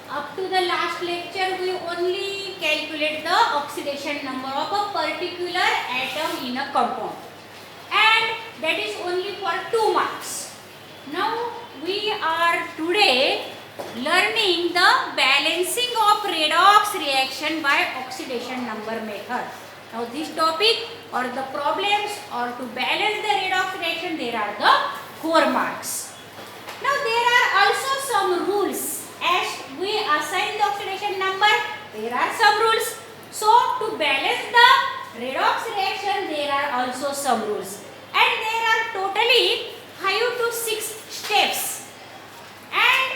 Up to the last lecture, we only calculate the oxidation number of a particular atom in a compound, and that is only for 2 marks. Now we are today learning the balancing of redox reaction by oxidation number method. Now this topic or the problems or to balance the redox reaction, there are the 4 marks. Now there are also some rules. As we assign the oxidation number, there are some rules. So to balance the redox reaction, there are also some rules, and there are totally 5 to 6 steps, and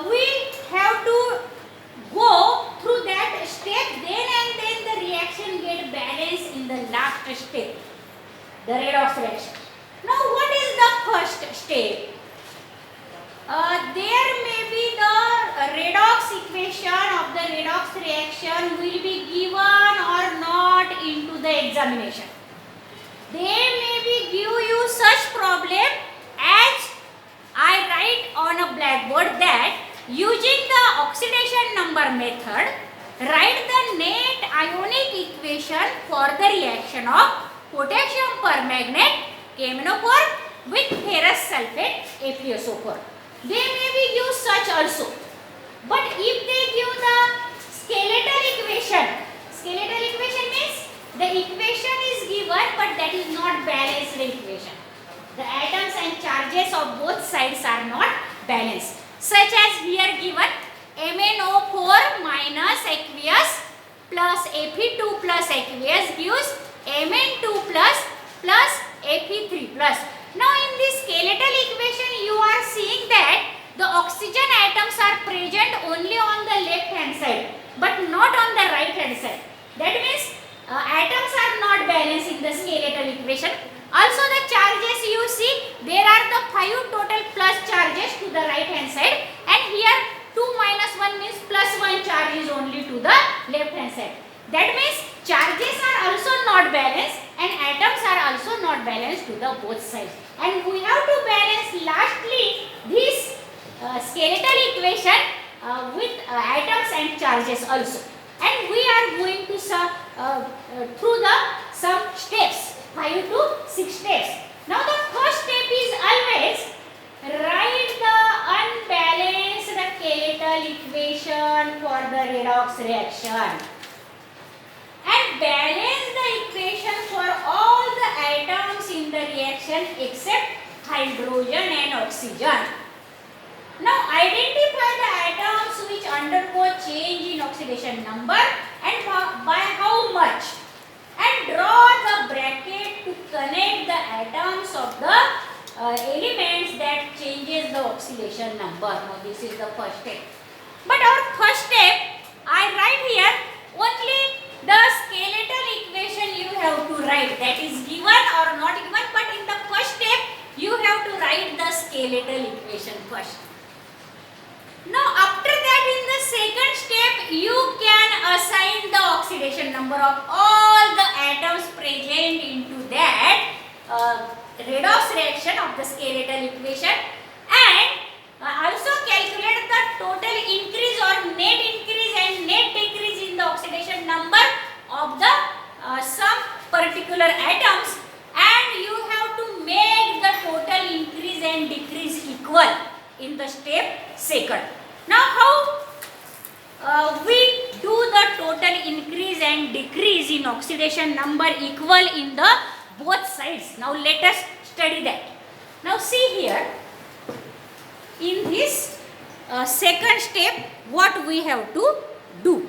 we have to go through that step, then the reaction get balanced in the last step, the redox reaction. Now what is the first step? There may be the redox equation of the redox reaction will be given or not into the examination. They may be give you such problem as I write on a blackboard that using the oxidation number method, write the net ionic equation for the reaction of potassium permanganate KMnO4 with ferrous sulfate FeSO4. They may be used such also. But if they give the skeletal equation means the equation is given but that is not balanced equation. The atoms and charges of both sides are not balanced. Such as here given MnO4 minus aqueous plus Fe2 plus aqueous gives Mn2 plus Fe3 plus. Now in this skeletal equation you are seeing that the oxygen atoms are present only on the left hand side but not on the right hand side. That means atoms are not balanced in the skeletal equation. Also the charges you see, there are the 5 total plus charges to the right hand side, and here 2 minus 1 means plus 1 charge is only to the left hand side. That means charges are also not balanced and atoms are also not balanced to the both sides. And we have to balance lastly this skeletal equation with atoms and charges also. And we are going to through the some steps, 5 to 6 steps. Now the first step is always write the unbalanced skeletal equation for the redox reaction, and balance the equation for all the atoms in the reaction except hydrogen and oxygen. Now identify the atoms which undergo change in oxidation number and by how much, and draw the bracket to connect the atoms of the elements that changes the oxidation number. Now this is the first step. But our first step, I write here only the skeletal equation you have to write, that is given or not given, but in the first step you have to write the skeletal equation first. Now after that, in the second step you can assign the oxidation number of all the atoms present into that redox reaction of the skeletal equation, and also calculate the total increase or net increase and net decrease in the oxidation number of the some particular atoms, and you have to make the total increase and decrease equal in the step second. Now how we do the total increase and decrease in oxidation number equal in the both sides. Now let us study that. Now see here, in this second step what we have to do.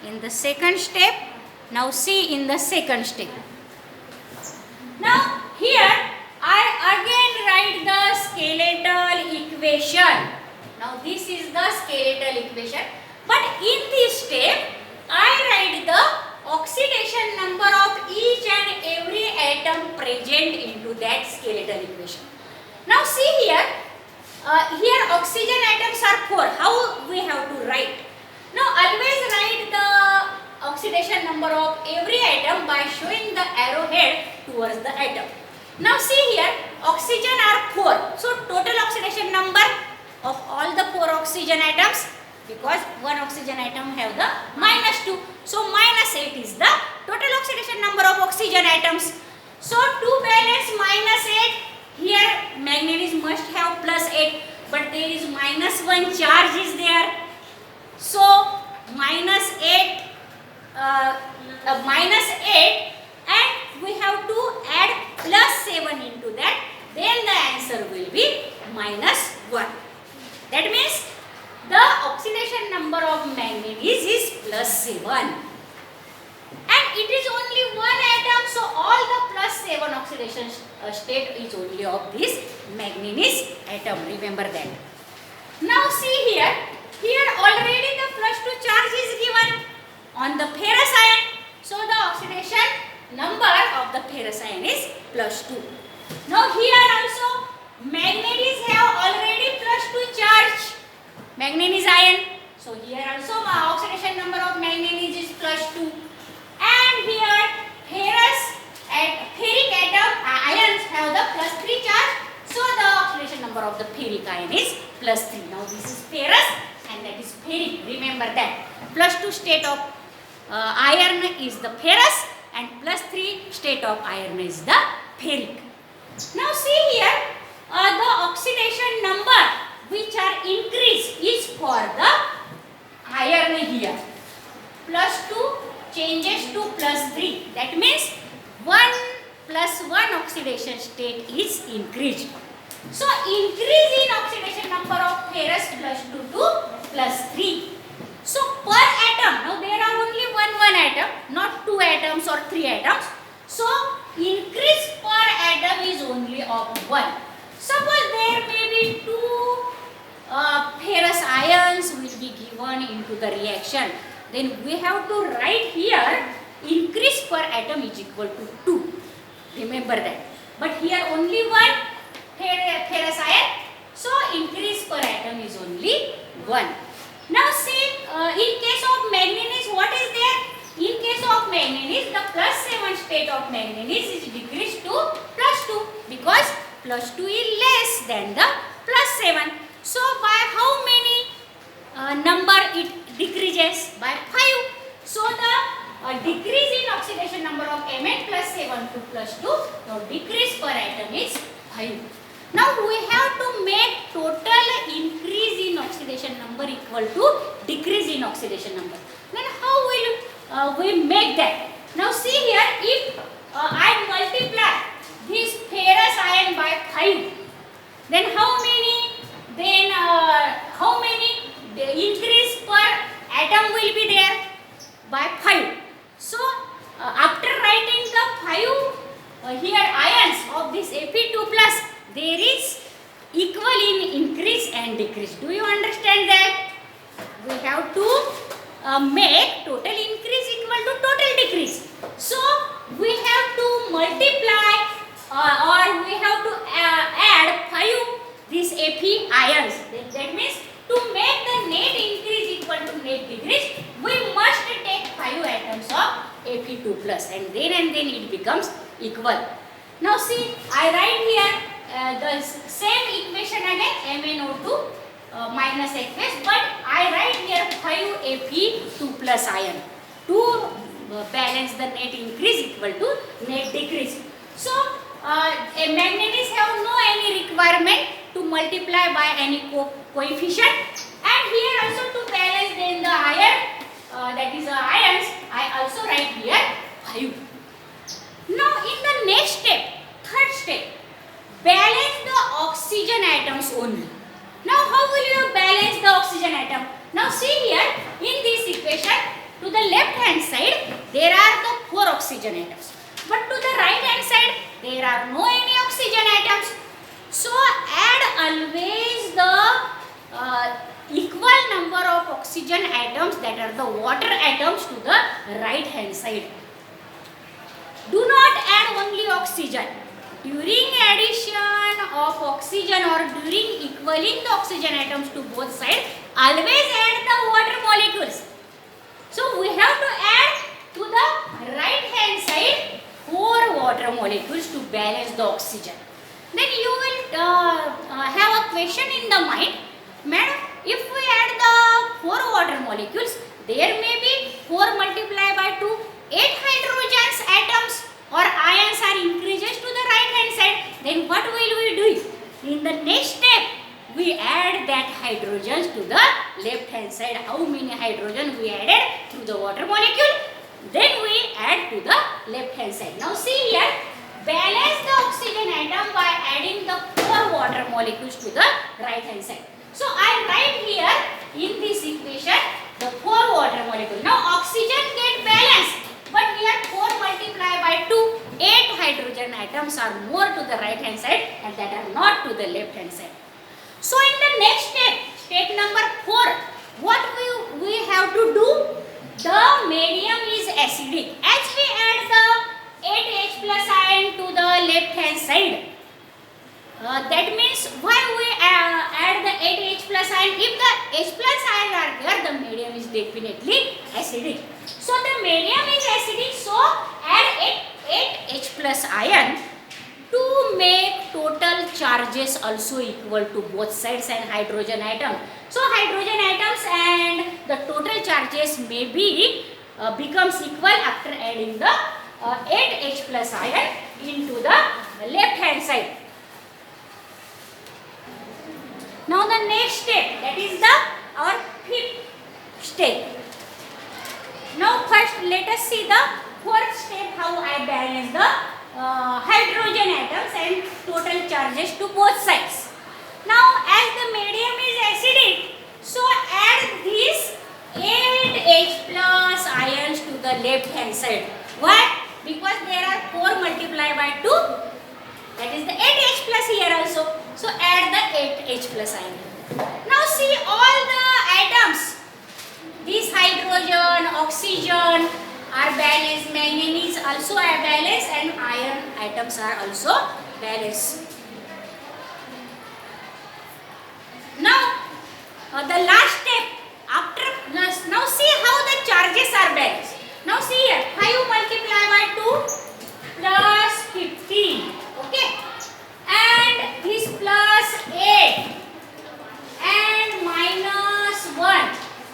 In the second step, now see in the second step. Now here I again write the skeletal equation. Now this is the skeletal equation, but in this step I write the oxidation number of each and every atom present into that skeletal equation. Now see here, here oxygen atoms are 4. How we have to write? Now always write the oxidation number of every atom by showing the arrowhead towards the atom. Now see here, oxygen are 4. So total oxidation number of all the 4 oxygen atoms, because one oxygen atom have the -2. So -8 is the total oxidation number of oxygen atoms. So to balance -8, here manganese must have +8, but there is -1 charge is there. So -8 and we have to add +7 into that, then the answer will be -1. That means the oxidation number of manganese is +7, and it is only one atom, so all the +7 oxidation state is only of this manganese atom. Remember that. Now see here already the +2 charge is given on the ferrous ion, so the oxidation number of the ferrous ion is +2. Now here also manganese have already +2 charge, manganese ion, so here also oxidation number of manganese is +2, and here ferrous and ferric atom ions have the +3 charge, so the oxidation number of the ferric ion is +3. Now this is ferrous and that is ferric. Remember that +2 state of iron is the ferrous and +3 state of iron is the ferric. Now see here the oxidation number which are increased is for the iron here. +2 changes to +3. That means 1 + 1 oxidation state is increased. So increase in oxidation number of ferrous +2 to +3. So per atom, now there are only one atom, not 2 atoms or 3 atoms. So increase per atom is only of 1. Suppose there may be 2 ferrous ions will be given into the reaction. Then we have to write here increase per atom is equal to 2. Remember that. But here only one ferrous ion, so increase per atom is only 1. Now see in case of manganese, what is there? In case of manganese, the +7 state of manganese is decreased to +2, because +2 is less than the +7. So by how many number it decreases? By 5. So the decrease in oxidation number of Mn +7 to +2, now decrease per atom is 5. Now we have to make total increase in oxidation number equal to decrease in oxidation number. Then how will we make that? Now see here, if I multiply this ferrous ion by 5, then how many increase per atom will be there? By 5. So after writing the 5 here ions of this Fe2+, there is equal in increase and decrease. Do you understand that? We have to make total increase equal to total decrease. So we have to multiply or we have to add 5 these Fe ions. That means to make the net increase equal to net decrease, we must take 5 atoms of Fe2+, and then it becomes equal. Now see, I write here the same equation again, MnO2 -H+, but I write here 5 Fe2+ ion to balance the net increase equal to net decrease. So a manganese have no any requirement to multiply by any coefficient, and here also to balance then the iron, that is ions, I also write here 5. Now in the next step, third step, balance the oxygen atoms only. Now how will you balance the oxygen atom? Now see here in this equation, to the left hand side there are the 4 oxygen atoms, but to the right hand side there are no any oxygen atoms. So add always the equal number of oxygen atoms, that are the water atoms, to the right hand side. Do not add only oxygen. During addition of oxygen or during equaling the oxygen atoms to both sides, always add the water molecules. So we have to add to the right hand side 4 water molecules to balance the oxygen. Then you will have a question in the mind, Madam, if we add the 4 water molecules, there may be 4 multiplied by 2, 8 hydrogens atoms or ions are increases to the right hand side. Then what will we do? In the next step, we add that hydrogens to the left hand side. How many hydrogen we added to the water molecule? Then we add to the left hand side. Now see here, balance the oxygen atom by adding the 4 water molecules to the right hand side. So I write here in this equation the 4 water molecule. Now oxygen get balanced, but here 4 multiplied by 2, 8 hydrogen atoms are more to the right hand side and that are not to the left hand side. So in the next step, step number 4, what we have to do? The medium is acidic. As we add the 8H plus ion to the left hand side, that means why we add the 8H plus ion? If the H plus ion are there, the medium is definitely acidic. So the medium is acidic, so add 8H plus ion to make total charges also equal to both sides and hydrogen atom. So hydrogen atoms and the total charges may be becomes equal after adding the 8H plus ion into the left hand side. Now the next step, that is our 5th step. Now first let us see the 4th step, how I balance the hydrogen atoms and total charges to both sides. Now as the medium is acidic, so add these 8H plus ions to the left hand side. Why? Because there are 4 multiplied by 2, that is the 8H plus here also. So add the 8H plus ion. Now see all the atoms, this hydrogen, oxygen are balanced, manganese also are balanced and iron atoms are also balanced. Now the last step, after now see how the charges are balanced. Now see here, 5 multiplied by 2 plus 15, okay, and this plus 8 and minus 1.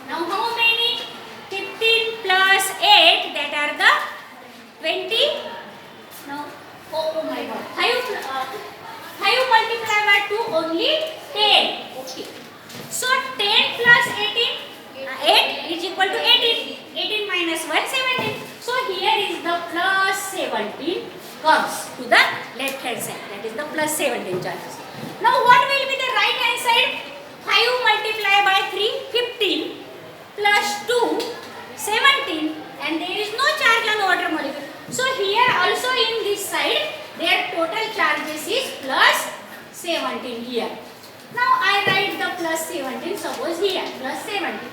Now how many? 15 plus 8, that are the 20. Now, oh my god, 5 multiplied by 2 only 10. Okay. So 10 plus 18, 8 is equal to 18. 18 minus 1, 17. So here is the plus 17 comes to the left hand side. That is the plus 17 charges. Now what will be the right hand side? 5 multiplied by 3, 15 plus 2, 17, and there is no charge on water molecule. So here also in this side, their total charges is plus 17 here. Now I write the plus 17, suppose here, plus 17.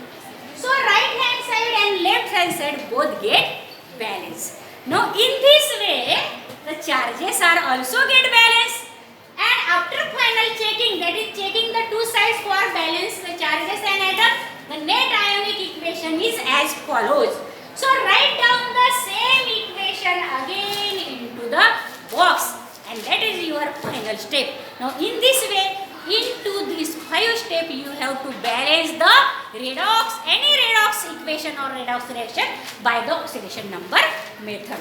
So right hand side and left hand side both get balanced. Now in this way, the charges are also get balanced. And after final checking, that is checking the two sides for balance the charges and atom, the net ionic equation is as follows. So write down the same equation again into the box, and that is your final step. Now in this way, into this 5 step you have to balance the redox, any redox equation or redox reaction by the oxidation number method.